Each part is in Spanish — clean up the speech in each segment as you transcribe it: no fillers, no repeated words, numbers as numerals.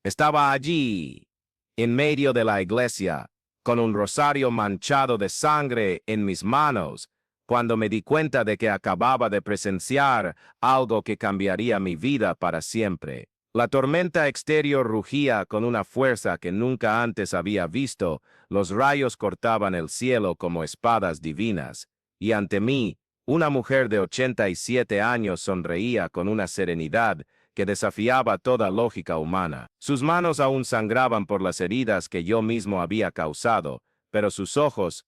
Estaba allí, en medio de la iglesia, con un rosario manchado de sangre en mis manos, cuando me di cuenta de que acababa de presenciar algo que cambiaría mi vida para siempre. La tormenta exterior rugía con una fuerza que nunca antes había visto, los rayos cortaban el cielo como espadas divinas, y ante mí, una mujer de 87 años sonreía con una serenidad que desafiaba toda lógica humana. Sus manos aún sangraban por las heridas que yo mismo había causado, pero sus ojos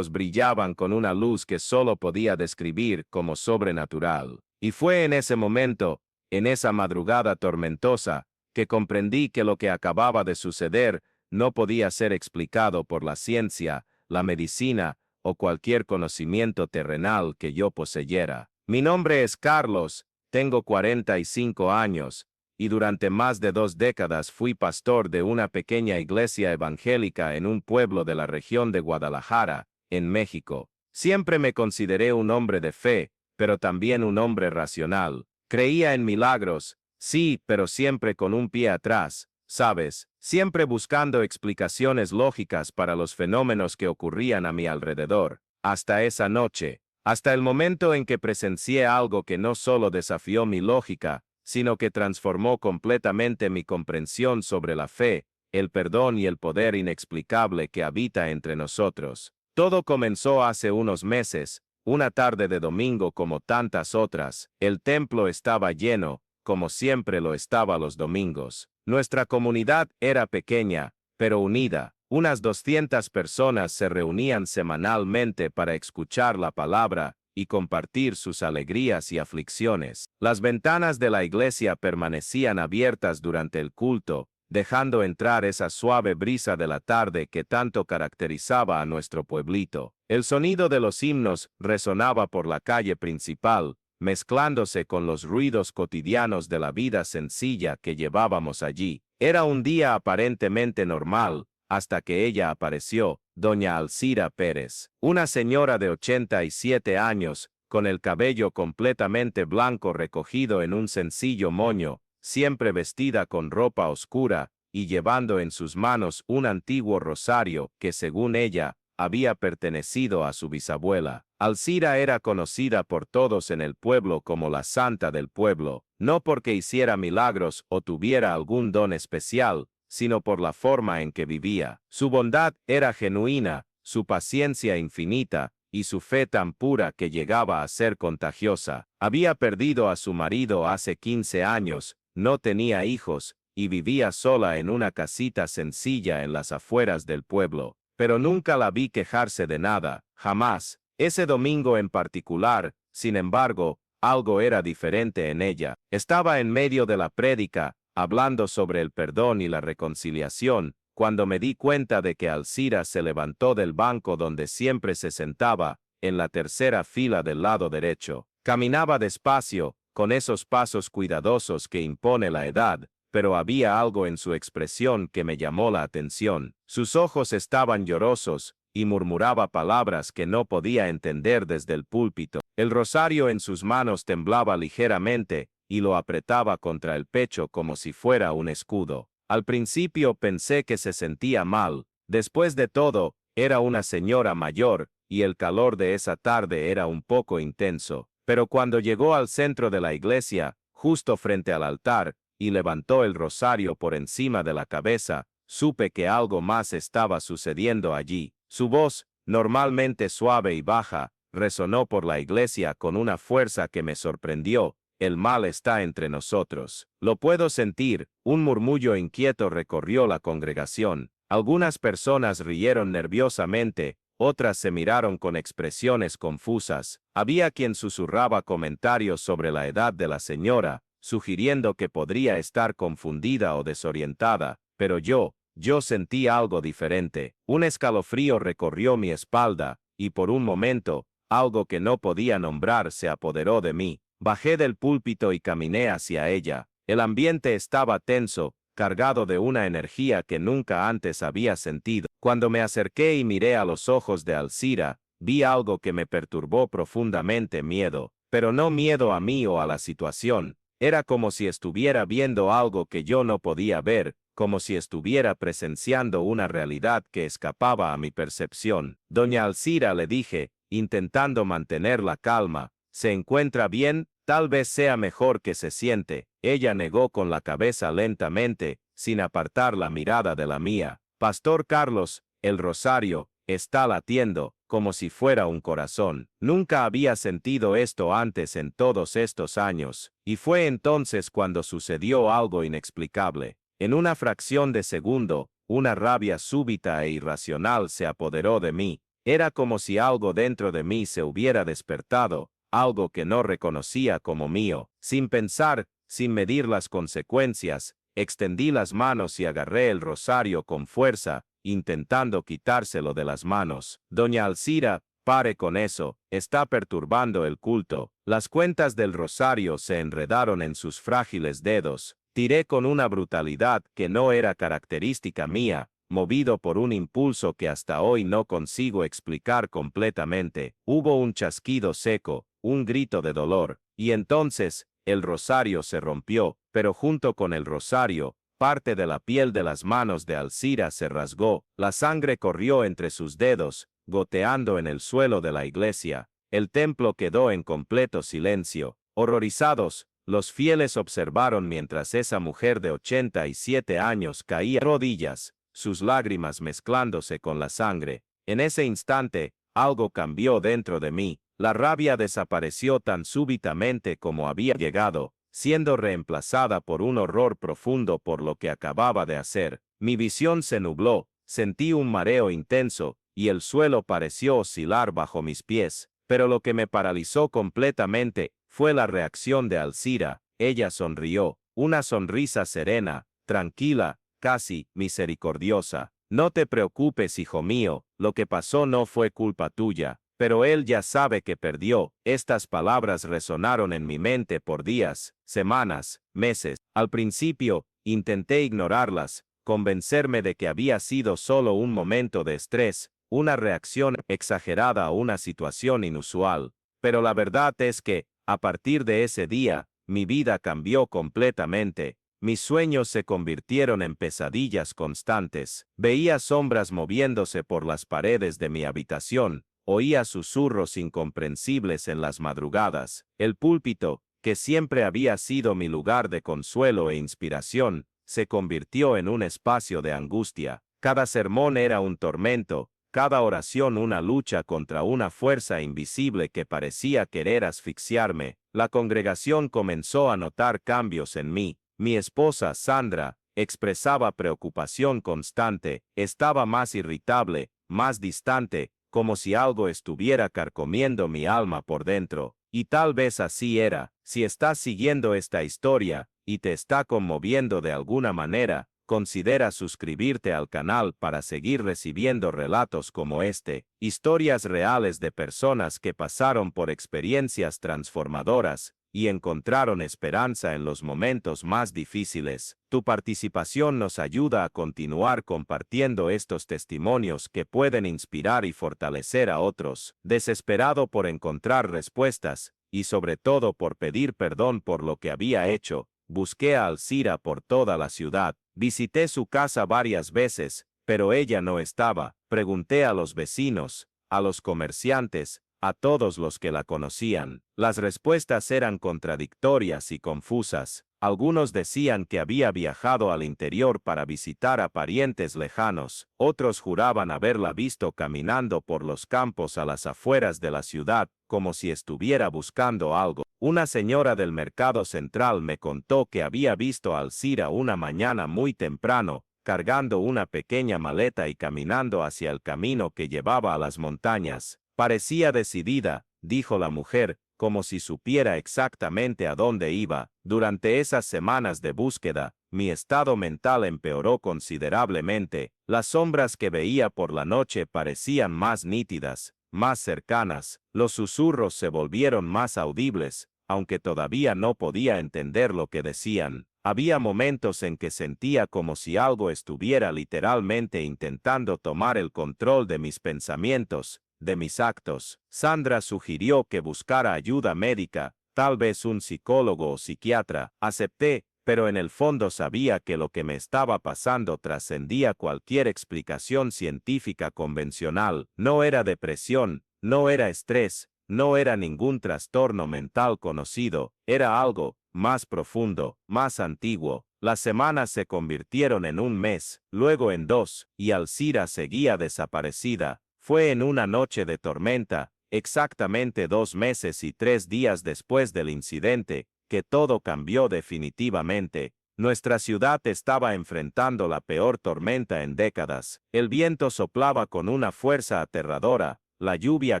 brillaban con una luz que solo podía describir como sobrenatural. Y fue en ese momento, en esa madrugada tormentosa, que comprendí que lo que acababa de suceder no podía ser explicado por la ciencia, la medicina o cualquier conocimiento terrenal que yo poseyera. Mi nombre es Carlos, tengo 45 años, y durante más de 2 décadas fui pastor de una pequeña iglesia evangélica en un pueblo de la región de Guadalajara, en México. Siempre me consideré un hombre de fe, pero también un hombre racional. Creía en milagros, sí, pero siempre con un pie atrás, ¿sabes? Siempre buscando explicaciones lógicas para los fenómenos que ocurrían a mi alrededor. Hasta esa noche, hasta el momento en que presencié algo que no solo desafió mi lógica, sino que transformó completamente mi comprensión sobre la fe, el perdón y el poder inexplicable que habita entre nosotros. Todo comenzó hace unos meses, una tarde de domingo como tantas otras. El templo estaba lleno, como siempre lo estaba los domingos. Nuestra comunidad era pequeña, pero unida. Unas 200 personas se reunían semanalmente para escuchar la palabra y compartir sus alegrías y aflicciones. Las ventanas de la iglesia permanecían abiertas durante el culto, dejando entrar esa suave brisa de la tarde que tanto caracterizaba a nuestro pueblito. El sonido de los himnos resonaba por la calle principal, mezclándose con los ruidos cotidianos de la vida sencilla que llevábamos allí. Era un día aparentemente normal, hasta que ella apareció, doña Alcira Pérez, una señora de 87 años, con el cabello completamente blanco recogido en un sencillo moño, siempre vestida con ropa oscura, y llevando en sus manos un antiguo rosario que, según ella, había pertenecido a su bisabuela. Alcira era conocida por todos en el pueblo como la santa del pueblo, no porque hiciera milagros o tuviera algún don especial, sino por la forma en que vivía. Su bondad era genuina, su paciencia infinita, y su fe tan pura que llegaba a ser contagiosa. Había perdido a su marido hace 15 años, no tenía hijos, y vivía sola en una casita sencilla en las afueras del pueblo. Pero nunca la vi quejarse de nada, jamás. Ese domingo en particular, sin embargo, algo era diferente en ella. Estaba en medio de la prédica, hablando sobre el perdón y la reconciliación, cuando me di cuenta de que Alcira se levantó del banco donde siempre se sentaba, en la tercera fila del lado derecho. Caminaba despacio, con esos pasos cuidadosos que impone la edad, pero había algo en su expresión que me llamó la atención. Sus ojos estaban llorosos, y murmuraba palabras que no podía entender desde el púlpito. El rosario en sus manos temblaba ligeramente, y lo apretaba contra el pecho como si fuera un escudo. Al principio pensé que se sentía mal. Después de todo, era una señora mayor, y el calor de esa tarde era un poco intenso. Pero cuando llegó al centro de la iglesia, justo frente al altar, y levantó el rosario por encima de la cabeza, supe que algo más estaba sucediendo allí. Su voz, normalmente suave y baja, resonó por la iglesia con una fuerza que me sorprendió. El mal está entre nosotros. Lo puedo sentir. Un murmullo inquieto recorrió la congregación. Algunas personas rieron nerviosamente, otras se miraron con expresiones confusas. Había quien susurraba comentarios sobre la edad de la señora, sugiriendo que podría estar confundida o desorientada, pero yo sentí algo diferente. Un escalofrío recorrió mi espalda, y por un momento, algo que no podía nombrar se apoderó de mí. Bajé del púlpito y caminé hacia ella. El ambiente estaba tenso, cargado de una energía que nunca antes había sentido. Cuando me acerqué y miré a los ojos de Alcira, vi algo que me perturbó profundamente: miedo, pero no miedo a mí o a la situación. Era como si estuviera viendo algo que yo no podía ver, como si estuviera presenciando una realidad que escapaba a mi percepción. Doña Alcira, le dije, intentando mantener la calma, ¿se encuentra bien? Tal vez sea mejor que se siente. Ella negó con la cabeza lentamente, sin apartar la mirada de la mía. Pastor Carlos, el rosario está latiendo, como si fuera un corazón. Nunca había sentido esto antes en todos estos años, y fue entonces cuando sucedió algo inexplicable. En una fracción de segundo, una rabia súbita e irracional se apoderó de mí. Era como si algo dentro de mí se hubiera despertado, algo que no reconocía como mío. Sin pensar, sin medir las consecuencias, extendí las manos y agarré el rosario con fuerza, intentando quitárselo de las manos. Doña Alcira, pare con eso, está perturbando el culto. Las cuentas del rosario se enredaron en sus frágiles dedos. Tiré con una brutalidad que no era característica mía, movido por un impulso que hasta hoy no consigo explicar completamente. Hubo un chasquido seco, un grito de dolor, y entonces, el rosario se rompió, pero junto con el rosario, parte de la piel de las manos de Alcira se rasgó, la sangre corrió entre sus dedos, goteando en el suelo de la iglesia. El templo quedó en completo silencio. Horrorizados, los fieles observaron mientras esa mujer de 87 años caía de rodillas, sus lágrimas mezclándose con la sangre. En ese instante, algo cambió dentro de mí. La rabia desapareció tan súbitamente como había llegado, siendo reemplazada por un horror profundo por lo que acababa de hacer. Mi visión se nubló, sentí un mareo intenso, y el suelo pareció oscilar bajo mis pies, pero lo que me paralizó completamente fue la reacción de Alcira. Ella sonrió, una sonrisa serena, tranquila, casi misericordiosa. No te preocupes, hijo mío, lo que pasó no fue culpa tuya. Pero él ya sabe que perdió. Estas palabras resonaron en mi mente por días, semanas, meses. Al principio, intenté ignorarlas, convencerme de que había sido solo un momento de estrés, una reacción exagerada a una situación inusual. Pero la verdad es que, a partir de ese día, mi vida cambió completamente. Mis sueños se convirtieron en pesadillas constantes. Veía sombras moviéndose por las paredes de mi habitación. Oía susurros incomprensibles en las madrugadas. El púlpito, que siempre había sido mi lugar de consuelo e inspiración, se convirtió en un espacio de angustia. Cada sermón era un tormento, cada oración una lucha contra una fuerza invisible que parecía querer asfixiarme. La congregación comenzó a notar cambios en mí. Mi esposa, Sandra, expresaba preocupación constante, estaba más irritable, más distante, como si algo estuviera carcomiendo mi alma por dentro. Y tal vez así era. Si estás siguiendo esta historia, y te está conmoviendo de alguna manera, considera suscribirte al canal para seguir recibiendo relatos como este, historias reales de personas que pasaron por experiencias transformadoras, y encontraron esperanza en los momentos más difíciles. Tu participación nos ayuda a continuar compartiendo estos testimonios que pueden inspirar y fortalecer a otros. Desesperado por encontrar respuestas, y sobre todo por pedir perdón por lo que había hecho, busqué a Alcira por toda la ciudad. Visité su casa varias veces, pero ella no estaba. Pregunté a los vecinos, a los comerciantes, a todos los que la conocían. Las respuestas eran contradictorias y confusas. Algunos decían que había viajado al interior para visitar a parientes lejanos. Otros juraban haberla visto caminando por los campos a las afueras de la ciudad, como si estuviera buscando algo. Una señora del mercado central me contó que había visto a Alcira una mañana muy temprano, cargando una pequeña maleta y caminando hacia el camino que llevaba a las montañas. Parecía decidida, dijo la mujer, como si supiera exactamente a dónde iba. Durante esas semanas de búsqueda, mi estado mental empeoró considerablemente. Las sombras que veía por la noche parecían más nítidas, más cercanas. Los susurros se volvieron más audibles, aunque todavía no podía entender lo que decían. Había momentos en que sentía como si algo estuviera literalmente intentando tomar el control de mis pensamientos, de mis actos. Sandra sugirió que buscara ayuda médica, tal vez un psicólogo o psiquiatra. Acepté, pero en el fondo sabía que lo que me estaba pasando trascendía cualquier explicación científica convencional. No era depresión, no era estrés, no era ningún trastorno mental conocido, era algo más profundo, más antiguo. Las semanas se convirtieron en un mes, luego en dos, y Alcira seguía desaparecida. Fue en una noche de tormenta, exactamente 2 meses y 3 días después del incidente, que todo cambió definitivamente. Nuestra ciudad estaba enfrentando la peor tormenta en décadas. El viento soplaba con una fuerza aterradora, la lluvia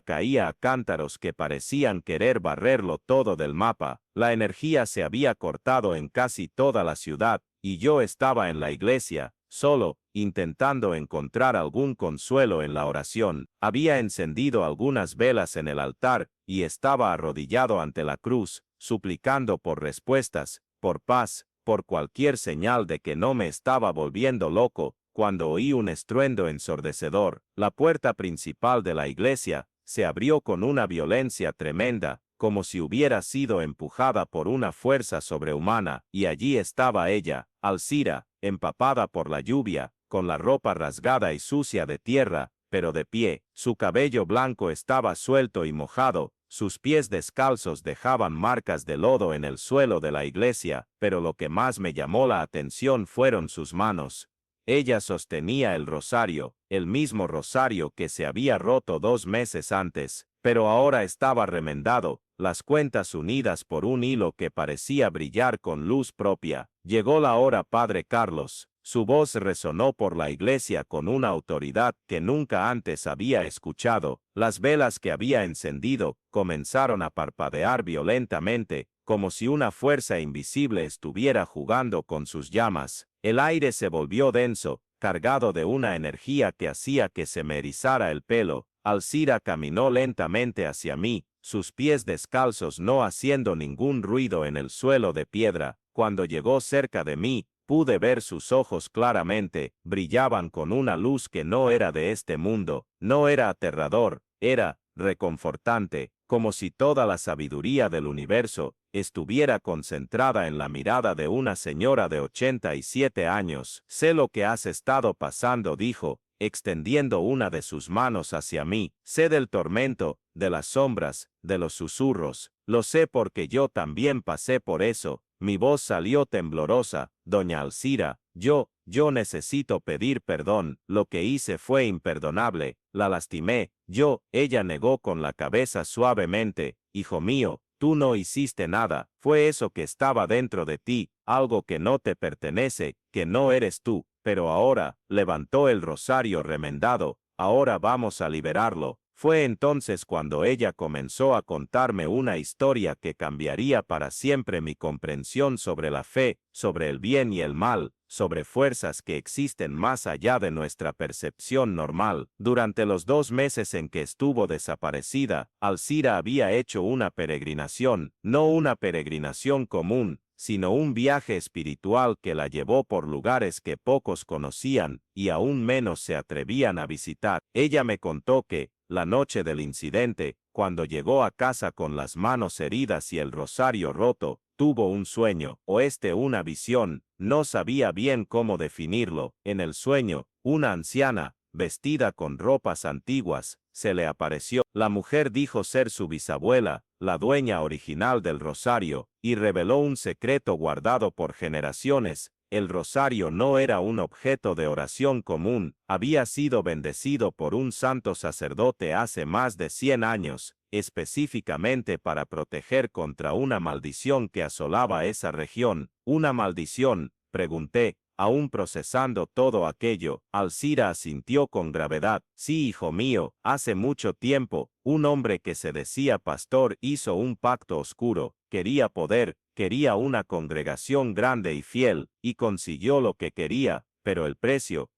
caía a cántaros que parecían querer barrerlo todo del mapa, la energía se había cortado en casi toda la ciudad, y yo estaba en la iglesia, solo, intentando encontrar algún consuelo en la oración. Había encendido algunas velas en el altar, y estaba arrodillado ante la cruz, suplicando por respuestas, por paz, por cualquier señal de que no me estaba volviendo loco, cuando oí un estruendo ensordecedor. La puerta principal de la iglesia se abrió con una violencia tremenda, como si hubiera sido empujada por una fuerza sobrehumana, y allí estaba ella, Alcira, empapada por la lluvia, con la ropa rasgada y sucia de tierra, pero de pie. Su cabello blanco estaba suelto y mojado, sus pies descalzos dejaban marcas de lodo en el suelo de la iglesia, pero lo que más me llamó la atención fueron sus manos. Ella sostenía el rosario, el mismo rosario que se había roto 2 meses antes, pero ahora estaba remendado, las cuentas unidas por un hilo que parecía brillar con luz propia. Llegó la hora, Padre Carlos. Su voz resonó por la iglesia con una autoridad que nunca antes había escuchado. Las velas que había encendido comenzaron a parpadear violentamente, como si una fuerza invisible estuviera jugando con sus llamas. El aire se volvió denso, cargado de una energía que hacía que se me erizara el pelo. Alcira caminó lentamente hacia mí, sus pies descalzos no haciendo ningún ruido en el suelo de piedra. Cuando llegó cerca de mí, pude ver sus ojos claramente, brillaban con una luz que no era de este mundo, no era aterrador, era reconfortante, como si toda la sabiduría del universo estuviera concentrada en la mirada de una señora de 87 años. Sé lo que has estado pasando, dijo, extendiendo una de sus manos hacia mí. Sé del tormento, de las sombras, de los susurros. Lo sé porque yo también pasé por eso. Mi voz salió temblorosa. Doña Alcira, yo necesito pedir perdón. Lo que hice fue imperdonable. La lastimé. Ella negó con la cabeza suavemente. Hijo mío, tú no hiciste nada. Fue eso que estaba dentro de ti, algo que no te pertenece, que no eres tú. Pero ahora, levantó el rosario remendado, ahora vamos a liberarlo. Fue entonces cuando ella comenzó a contarme una historia que cambiaría para siempre mi comprensión sobre la fe, sobre el bien y el mal, sobre fuerzas que existen más allá de nuestra percepción normal. Durante los 2 meses en que estuvo desaparecida, Alcira había hecho una peregrinación, no una peregrinación común, sino un viaje espiritual que la llevó por lugares que pocos conocían y aún menos se atrevían a visitar. Ella me contó que, la noche del incidente, cuando llegó a casa con las manos heridas y el rosario roto, tuvo un sueño, o una visión, no sabía bien cómo definirlo. En el sueño, una anciana, vestida con ropas antiguas, se le apareció. La mujer dijo ser su bisabuela, la dueña original del rosario, y reveló un secreto guardado por generaciones. El rosario no era un objeto de oración común, había sido bendecido por un santo sacerdote hace más de 100 años, específicamente para proteger contra una maldición que asolaba esa región. ¿Una maldición?, pregunté, aún procesando todo aquello. Alcira asintió con gravedad. Sí, hijo mío, hace mucho tiempo, un hombre que se decía pastor hizo un pacto oscuro, quería poder, quería una congregación grande y fiel, y consiguió lo que quería, pero el precio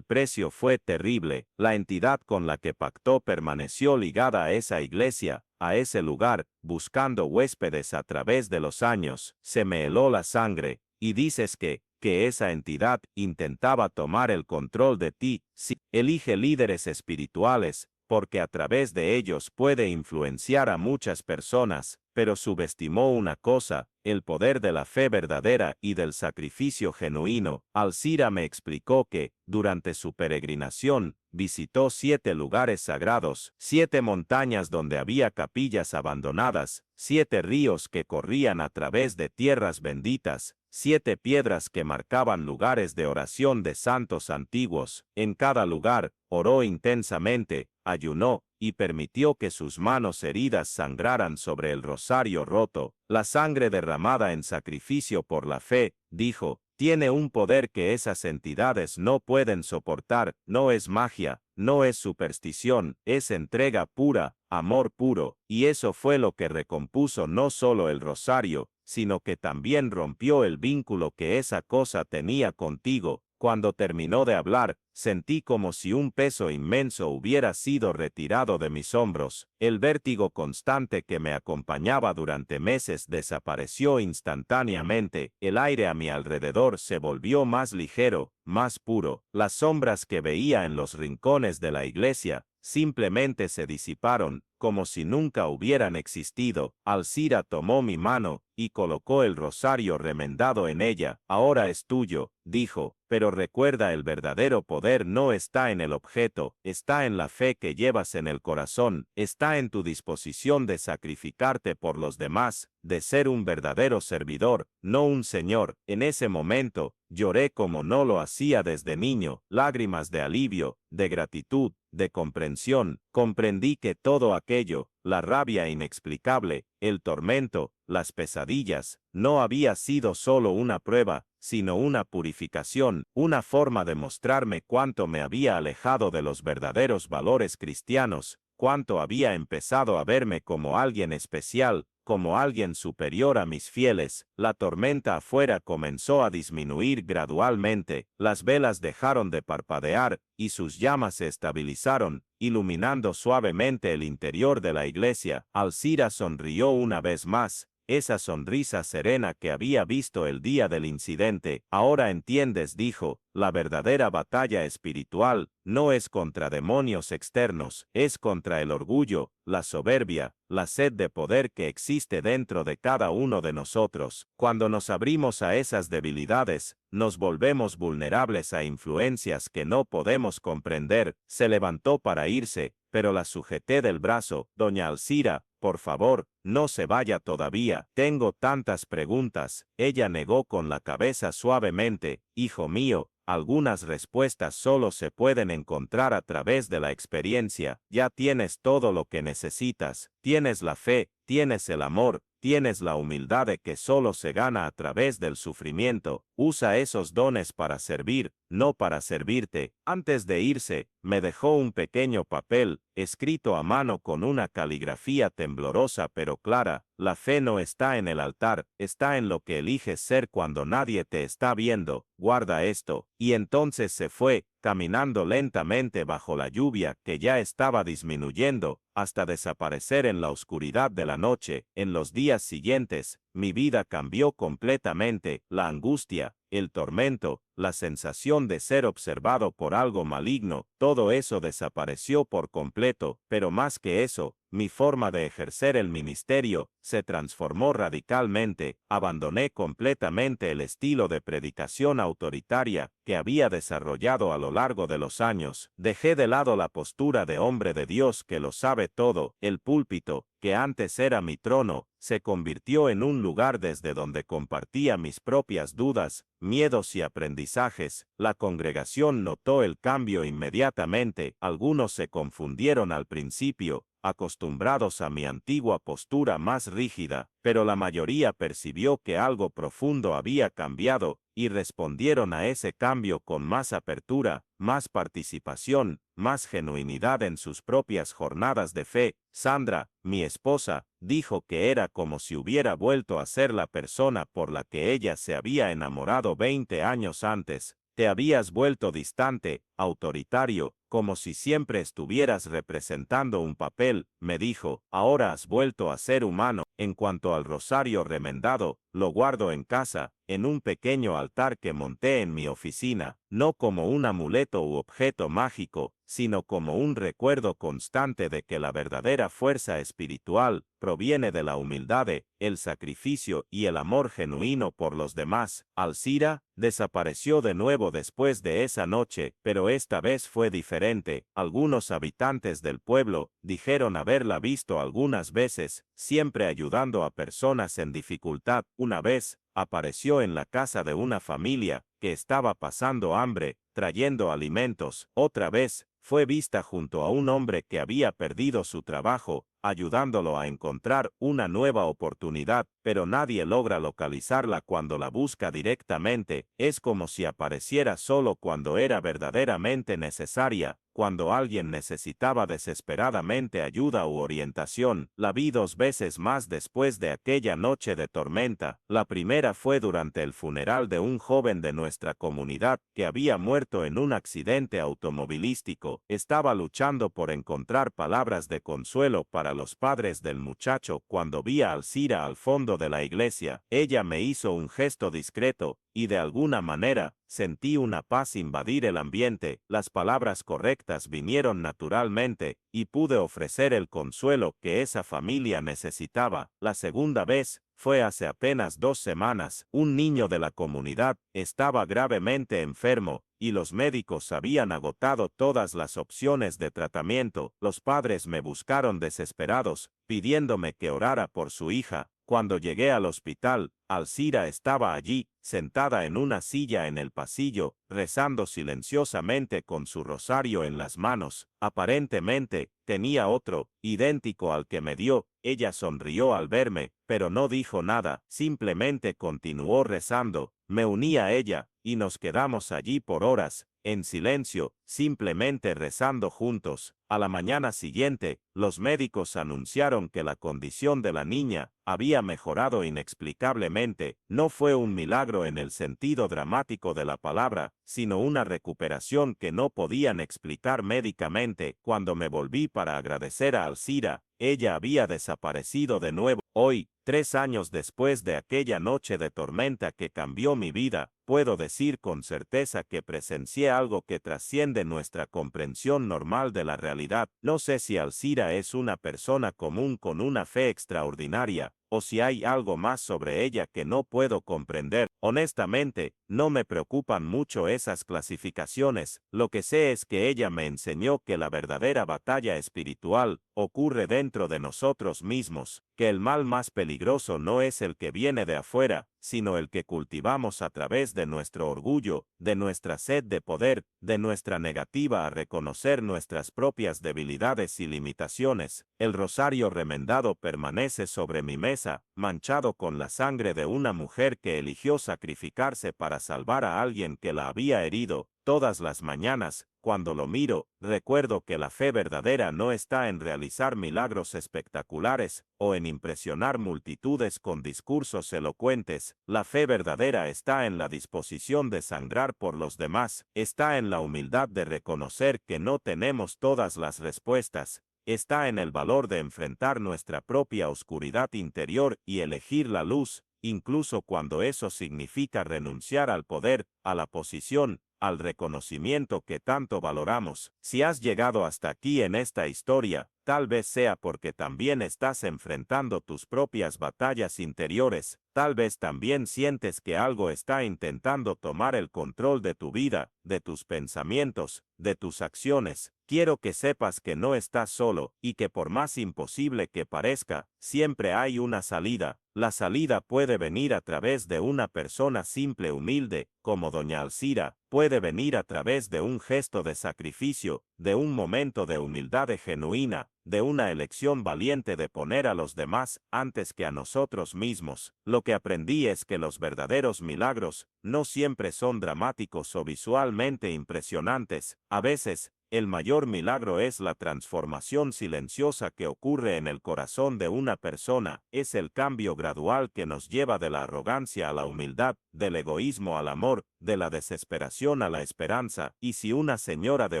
fue terrible. La entidad con la que pactó permaneció ligada a esa iglesia, a ese lugar, buscando huéspedes a través de los años. Se me heló la sangre. Y dices que esa entidad intentaba tomar el control de ti. Sí, elige líderes espirituales, porque a través de ellos puede influenciar a muchas personas. pero subestimó una cosa, el poder de la fe verdadera y del sacrificio genuino. Alcira me explicó que, durante su peregrinación, visitó 7 lugares sagrados, 7 montañas donde había capillas abandonadas, 7 ríos que corrían a través de tierras benditas, 7 piedras que marcaban lugares de oración de santos antiguos. En cada lugar, oró intensamente, ayunó, y permitió que sus manos heridas sangraran sobre el rosario roto. La sangre derramada en sacrificio por la fe, dijo, tiene un poder que esas entidades no pueden soportar. No es magia, no es superstición, es entrega pura, amor puro, y eso fue lo que recompuso no solo el rosario, sino que también rompió el vínculo que esa cosa tenía contigo. Cuando terminó de hablar, sentí como si un peso inmenso hubiera sido retirado de mis hombros. El vértigo constante que me acompañaba durante meses desapareció instantáneamente. El aire a mi alrededor se volvió más ligero, más puro. Las sombras que veía en los rincones de la iglesia simplemente se disiparon, como si nunca hubieran existido. Alcira tomó mi mano y colocó el rosario remendado en ella. Ahora es tuyo, dijo, pero recuerda, el verdadero poder no está en el objeto, está en la fe que llevas en el corazón, está en tu disposición de sacrificarte por los demás, de ser un verdadero servidor, no un señor. En ese momento, lloré como no lo hacía desde niño, lágrimas de alivio, de gratitud, de comprensión. Comprendí que todo aquello, la rabia inexplicable, el tormento, las pesadillas, no había sido solo una prueba, sino una purificación, una forma de mostrarme cuánto me había alejado de los verdaderos valores cristianos, cuánto había empezado a verme como alguien especial, como alguien superior a mis fieles. La tormenta afuera comenzó a disminuir gradualmente, las velas dejaron de parpadear, y sus llamas se estabilizaron, iluminando suavemente el interior de la iglesia. Alcira sonrió una vez más, esa sonrisa serena que había visto el día del incidente. Ahora entiendes, dijo, la verdadera batalla espiritual no es contra demonios externos, es contra el orgullo, la soberbia, la sed de poder que existe dentro de cada uno de nosotros. Cuando nos abrimos a esas debilidades, nos volvemos vulnerables a influencias que no podemos comprender. Se levantó para irse, pero la sujeté del brazo. Doña Alcira, por favor, no se vaya todavía. Tengo tantas preguntas. Ella negó con la cabeza suavemente. Hijo mío, algunas respuestas solo se pueden encontrar a través de la experiencia. Ya tienes todo lo que necesitas. Tienes la fe, tienes el amor, tienes la humildad de que solo se gana a través del sufrimiento. Usa esos dones para servir, no para servirte. Antes de irse, me dejó un pequeño papel, escrito a mano con una caligrafía temblorosa pero clara. La fe no está en el altar, está en lo que eliges ser cuando nadie te está viendo. Guarda esto. Y entonces se fue, caminando lentamente bajo la lluvia que ya estaba disminuyendo, hasta desaparecer en la oscuridad de la noche. En los días siguientes, mi vida cambió completamente. La angustia, el tormento, la sensación de ser observado por algo maligno, todo eso desapareció por completo. Pero más que eso, mi forma de ejercer el ministerio se transformó radicalmente. Abandoné completamente el estilo de predicación autoritaria que había desarrollado a lo largo de los años. Dejé de lado la postura de hombre de Dios que lo sabe todo. El púlpito, que antes era mi trono, se convirtió en un lugar desde donde compartía mis propias dudas, miedos y aprendizajes. La congregación notó el cambio inmediatamente. Algunos se confundieron al principio, acostumbrados a mi antigua postura más rígida, pero la mayoría percibió que algo profundo había cambiado, y respondieron a ese cambio con más apertura, más participación, más genuinidad en sus propias jornadas de fe. Sandra, mi esposa, dijo que era como si hubiera vuelto a ser la persona por la que ella se había enamorado 20 años antes. Te habías vuelto distante, autoritario, como si siempre estuvieras representando un papel. Me dijo, ahora has vuelto a ser humano. En cuanto al rosario remendado, lo guardo en casa, en un pequeño altar que monté en mi oficina, no como un amuleto u objeto mágico, sino como un recuerdo constante de que la verdadera fuerza espiritual proviene de la humildad, el sacrificio y el amor genuino por los demás. Alcira desapareció de nuevo después de esa noche, pero esta vez fue diferente. Algunos habitantes del pueblo dijeron haberla visto algunas veces, siempre ayudando a personas en dificultad. Una vez, apareció en la casa de una familia que estaba pasando hambre, trayendo alimentos. Otra vez, fue vista junto a un hombre que había perdido su trabajo, ayudándolo a encontrar una nueva oportunidad, pero nadie logra localizarla cuando la busca directamente. Es como si apareciera solo cuando era verdaderamente necesaria. Cuando alguien necesitaba desesperadamente ayuda u orientación. La vi 2 veces más después de aquella noche de tormenta. La primera fue durante el funeral de un joven de nuestra comunidad que había muerto en un accidente automovilístico. Estaba luchando por encontrar palabras de consuelo para los padres del muchacho cuando vi a Alcira al fondo de la iglesia. Ella me hizo un gesto discreto, y de alguna manera, sentí una paz invadir el ambiente. Las palabras correctas vinieron naturalmente, y pude ofrecer el consuelo que esa familia necesitaba. La segunda vez fue hace apenas 2 semanas. Un niño de la comunidad estaba gravemente enfermo, y los médicos habían agotado todas las opciones de tratamiento. Los padres me buscaron desesperados, pidiéndome que orara por su hija. Cuando llegué al hospital, Alcira estaba allí, sentada en una silla en el pasillo, rezando silenciosamente con su rosario en las manos. Aparentemente, tenía otro, idéntico al que me dio. Ella sonrió al verme, pero no dijo nada, simplemente continuó rezando. Me uní a ella, y nos quedamos allí por horas, en silencio, simplemente rezando juntos. A la mañana siguiente, los médicos anunciaron que la condición de la niña había mejorado inexplicablemente. No fue un milagro en el sentido dramático de la palabra, sino una recuperación que no podían explicar médicamente. Cuando me volví para agradecer a Alcira, ella había desaparecido de nuevo. Hoy, 3 años después de aquella noche de tormenta que cambió mi vida, puedo decir con certeza que presencié algo que trasciende nuestra comprensión normal de la realidad. No sé si Alcira es una persona común con una fe extraordinaria, o si hay algo más sobre ella que no puedo comprender. Honestamente, no me preocupan mucho esas clasificaciones. Lo que sé es que ella me enseñó que la verdadera batalla espiritual ocurre dentro de nosotros mismos, que el mal más peligroso no es el que viene de afuera, sino el que cultivamos a través de nuestro orgullo, de nuestra sed de poder, de nuestra negativa a reconocer nuestras propias debilidades y limitaciones. El rosario remendado permanece sobre mi mesa, manchado con la sangre de una mujer que eligió sacrificarse para salvar a alguien que la había herido. Todas las mañanas, cuando lo miro, recuerdo que la fe verdadera no está en realizar milagros espectaculares o en impresionar multitudes con discursos elocuentes. La fe verdadera está en la disposición de sangrar por los demás, está en la humildad de reconocer que no tenemos todas las respuestas, está en el valor de enfrentar nuestra propia oscuridad interior y elegir la luz, incluso cuando eso significa renunciar al poder, a la posición, al reconocimiento que tanto valoramos. Si has llegado hasta aquí en esta historia, tal vez sea porque también estás enfrentando tus propias batallas interiores, tal vez también sientes que algo está intentando tomar el control de tu vida, de tus pensamientos, de tus acciones. Quiero que sepas que no estás solo, y que por más imposible que parezca, siempre hay una salida. La salida puede venir a través de una persona simple, humilde, como doña Alcira, puede venir a través de un gesto de sacrificio, de un momento de humildad genuina, de una elección valiente de poner a los demás antes que a nosotros mismos. Lo que aprendí es que los verdaderos milagros no siempre son dramáticos o visualmente impresionantes. A veces, El mayor milagro es la transformación silenciosa que ocurre en el corazón de una persona, es el cambio gradual que nos lleva de la arrogancia a la humildad, del egoísmo al amor, de la desesperación a la esperanza. Y si una señora de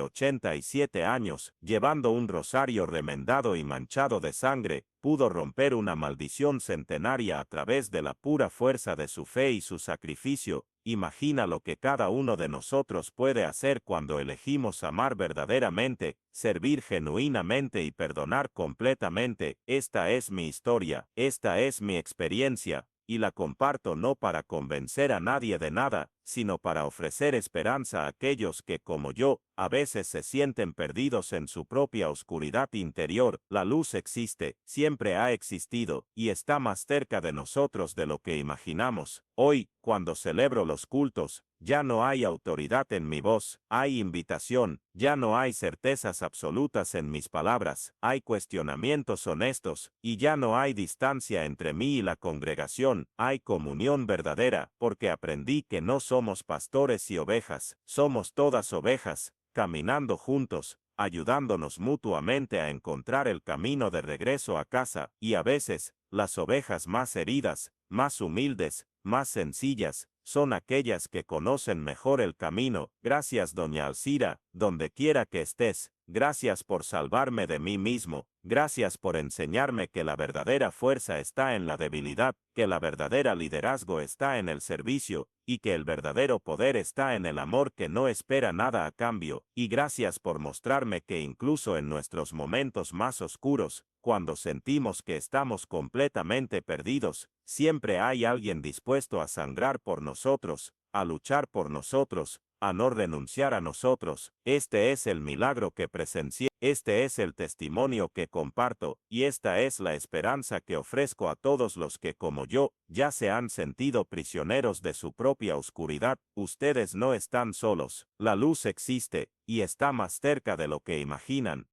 87 años, llevando un rosario remendado y manchado de sangre, pudo romper una maldición centenaria a través de la pura fuerza de su fe y su sacrificio, imagina lo que cada uno de nosotros puede hacer cuando elegimos amar verdaderamente, servir genuinamente y perdonar completamente. Esta es mi historia, esta es mi experiencia, y la comparto no para convencer a nadie de nada, sino para ofrecer esperanza a aquellos que, como yo, a veces se sienten perdidos en su propia oscuridad interior. La luz existe, siempre ha existido, y está más cerca de nosotros de lo que imaginamos. Hoy, cuando celebro los cultos, ya no hay autoridad en mi voz, hay invitación, ya no hay certezas absolutas en mis palabras, hay cuestionamientos honestos, y ya no hay distancia entre mí y la congregación, hay comunión verdadera, porque aprendí que no somos pastores y ovejas, somos todas ovejas, caminando juntos, ayudándonos mutuamente a encontrar el camino de regreso a casa, y a veces, las ovejas más heridas, más humildes, más sencillas, son aquellas que conocen mejor el camino. Gracias, doña Alcira, donde quiera que estés. Gracias por salvarme de mí mismo. Gracias por enseñarme que la verdadera fuerza está en la debilidad, que la verdadera liderazgo está en el servicio, y que el verdadero poder está en el amor que no espera nada a cambio. Y gracias por mostrarme que incluso en nuestros momentos más oscuros, cuando sentimos que estamos completamente perdidos, siempre hay alguien dispuesto a sangrar por nosotros, a luchar por nosotros, a no renunciar a nosotros. Este es el milagro que presencié, este es el testimonio que comparto, y esta es la esperanza que ofrezco a todos los que, como yo, ya se han sentido prisioneros de su propia oscuridad. Ustedes no están solos, la luz existe, y está más cerca de lo que imaginan.